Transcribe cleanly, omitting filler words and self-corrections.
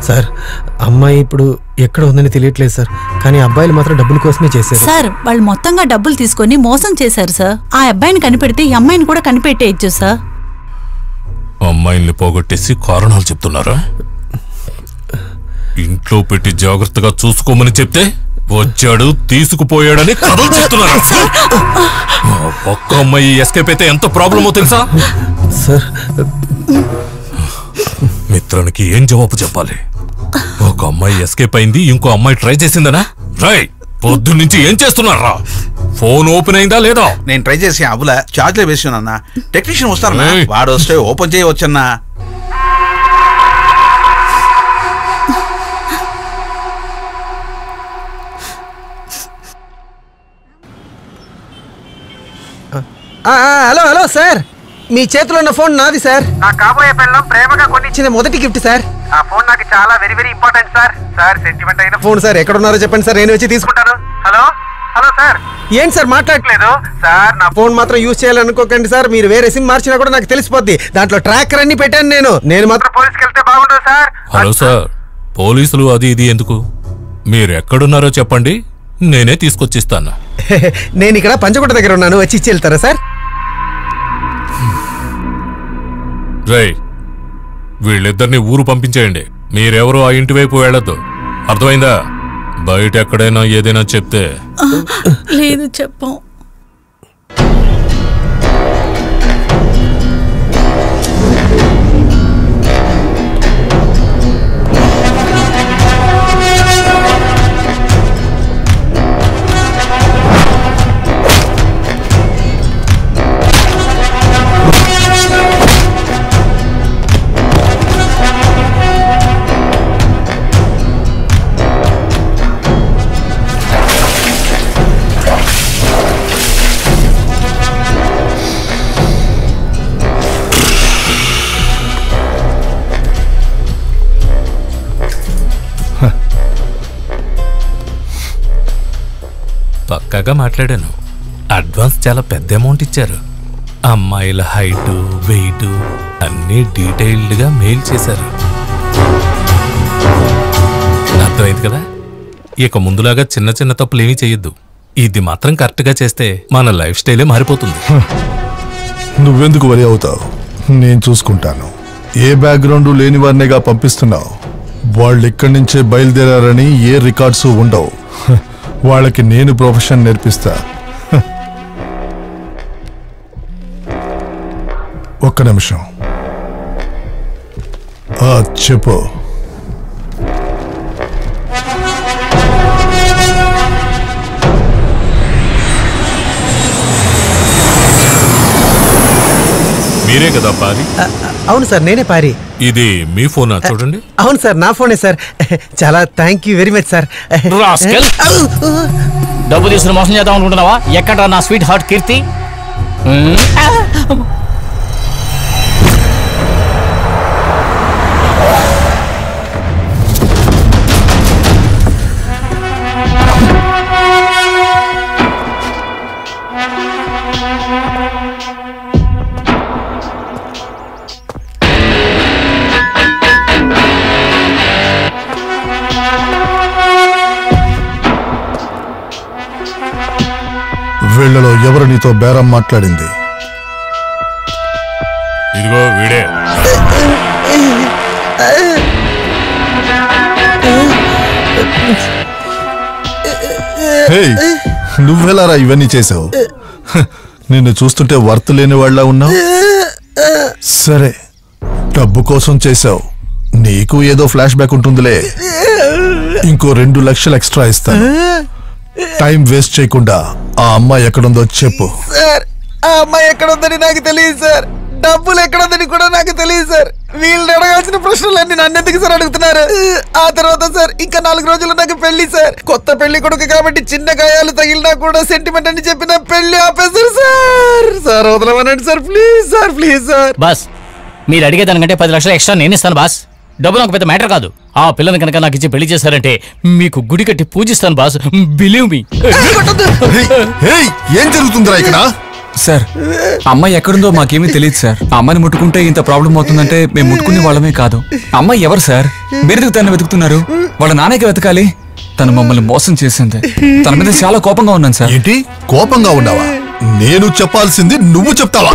Sir అమ్మాయి ఇప్పుడు ఎక్కడ ఉందని తెలియట్లేదు సార్, కానీ అబ్బాయిలు మాత్రం డబ్బుల కోసమే చేశారు సార్. వాళ్ళు మొత్తంగా డబ్బులు తీసుకొని మోసం చేశారు సార్. ఆ అబ్బాయిని కనిపెడితే ఈ అమ్మాయిని కూడా కనిపెట్టేయచ్చు సార్. అమ్మాయిల్ని పోగొట్టేసి కారణాలు చెప్తున్నారా? ఇంట్లో పెట్టి జాగ్రత్తగా చూసుకోమని చెప్తే వచ్చాడు తీసుకుపోయాడని కథలు చెప్తున్నారు. ఒక్క అమ్మాయి ఎస్కేప్ అయితే ఎంత ప్రాబ్లమో తెలుసా సార్? మిత్రునికి ఏం జవాబు చెప్పాలి? ఒక అమ్మాయి ఎస్కేప్ అయింది, ఇంకో అమ్మాయి ట్రై చేసిందనా? రై పొద్దు నుంచి ఏం చేస్తున్నారా? ఫోన్ ఓపెన్ అయిందా లేదా? నేను ట్రై చేసి అబుల చార్జ్ లో వేసానన్నా. టెక్నీషియన్ వస్తారన్నా, వాడు వస్తే ఓపెన్ చేయవచ్చన్నా. హలో హలో సార్, మీ చేతిలో ఉన్న ఫోన్ నాది సార్. నా కాబోయే పిల్లం ప్రేమగా కొని ఇచ్చిన మొదటి గిఫ్ట్ సార్. ఆ ఫోన్ నాకు చాలా very very important sir. Sir sentiment అయిన ఫోన్ సార్. ఎక్కడ ఉన్నారో చెప్పండి సార్, నేను వచ్చి తీసుకుంటాను. Hello hello sir. ఏంటి సార్ మాట్లాడట్లేదు సార్? నా ఫోన్ మాత్రం యూజ్ చేయాలనుకోకండి సార్. మీరు వేరే సిమ్ మార్చినా కూడా నాకు తెలిసిపోద్ది. దాంట్లో ట్రాకర్ అన్ని పెట్టాను నేను మాత్రం పోలీస్కి వెళ్తే బాగుంటుంది సార్. హలో సార్, పోలీసులు అది ఇది ఎందుకు? మీరు ఎక్కడున్నారో చెప్పండి, నేనే తీసుకొచ్చిస్తాను. నేను ఇక్కడ పంచకోట దగ్గర ఉన్నాను, వచ్చి ఇచ్చి వెళ్తారా సార్? రై వీళ్ళిద్దరిని ఊరు పంపించేయండి. మీరెవరూ ఆ ఇంటి వైపు వెళ్ళొద్దు, అర్థమైందా? బయట ఎక్కడైనా ఏదైనా చెప్తే. లేదు చెప్పం. పక్కాగా మాట్లాడాను. అడ్వాన్స్ చాలా పెద్ద అమౌంట్ ఇచ్చారు. అమ్మాయిల హైటు వెయిట్ అన్నీ డీటెయిల్డ్గా మెయిల్ చేశారు. అర్థమైంది కదా? ఇక ముందులాగా చిన్న చిన్న తప్పులేమీ చేయొద్దు. ఇది మాత్రం కరెక్ట్గా చేస్తే మన లైఫ్ స్టైలే మారిపోతుంది. నువ్వెందుకు వరి అవుతావు? నేను చూసుకుంటాను. ఏ బ్యాక్గ్రౌండ్ లేని వారినిగా పంపిస్తున్నావు. వాళ్ళు ఇక్కడి నుంచే బయలుదేరారని ఏ రికార్డ్స్ ఉండవు. వాళ్ళకి నేను ప్రొఫెషన్ నేర్పిస్తా. ఒక్క నిమిషం. చెప్పు. మీరే కదా పారి? అవును సార్, నేనే పారి. ఇది మీ ఫోనా? చూడండి. అవును సార్, నా ఫోనే సార్. చాలా thank you very much sir. డబ్బు తీసుకుని మోసం చేద్దాం అనుకుంటున్నావా? ఎక్కడ నా స్వీట్ హార్ట్ కీర్తి? వీళ్ళలో ఎవరు నీతో బేరం మాట్లాడింది? ఇదిగో వీడే. నువ్వెలారా ఇవన్నీ చేసావు? నిన్ను చూస్తుంటే వర్త్ లేని వాళ్ళ ఉన్నావు. సరే, డబ్బు కోసం చేసావు. నీకు ఏదో ఫ్లాష్ బ్యాక్ ఉంటుందిలే. ఇంకో 2 లక్షలు ఎక్స్ట్రా ఇస్తాను. టైం వేస్ట్ చేయకుండా ఆ అమ్మాయి ఎక్కడుందో చెప్పు. సార్, ఆ అమ్మాయి ఎక్కడుందని నాకు తెలియదు సార్. డబ్బులు ఎక్కడుందని కూడా నాకు తెలియదు సార్. వీళ్ళు అడగాల్సిన ప్రశ్నలన్నీ నన్నెందుకు సార్ అడుగుతున్నారు? ఆ తర్వాత సార్ ఇంకా 4 రోజులు నాకు పెళ్లి సార్. కొత్త పెళ్లి కొడుకు కాబట్టి చిన్న గాయాలు తగిలినా కూడా సెంటిమెంట్ అని చెప్పిన పెళ్లి ఆపేశారు సార్. సార్ వదలమనండి sir, please sir, please sir. Boss, మీరు అడిగేదానికంటే 10 లక్షలు ఎక్స్ట్రా నేను ఇస్తాను బాస్. డబ్బు నాకు పెద్ద మ్యాటర్ కాదు. ఆ పిల్లని కనుక నాకు ఇచ్చి పెళ్లి చేశారంటే మీకు గుడి కట్టి పూజిస్తాను బాస్. Believe me. ఏం జరుగుతుందిరా ఇక్కడ? సార్ అమ్మాయి ఎక్కడుందో మాకేమీ తెలియదు సార్. అమ్మాయిని ముట్టుకుంటే ఇంత ప్రాబ్లం అవుతుందంటే మేము ముట్టుకునే వాళ్ళమే కాదు. అమ్మాయి ఎవరు సార్? మీరు తను వెతుకుతున్నారు? వాళ్ళ నాన్నకి వెతకాలి. తను మమ్మల్ని మోసం చేసింది. తన మీద చాలా కోపంగా ఉన్నాను సార్. ఏంటి కోపంగా ఉన్నావా? నేను చెప్పాల్సింది నువ్వు చెప్తావా?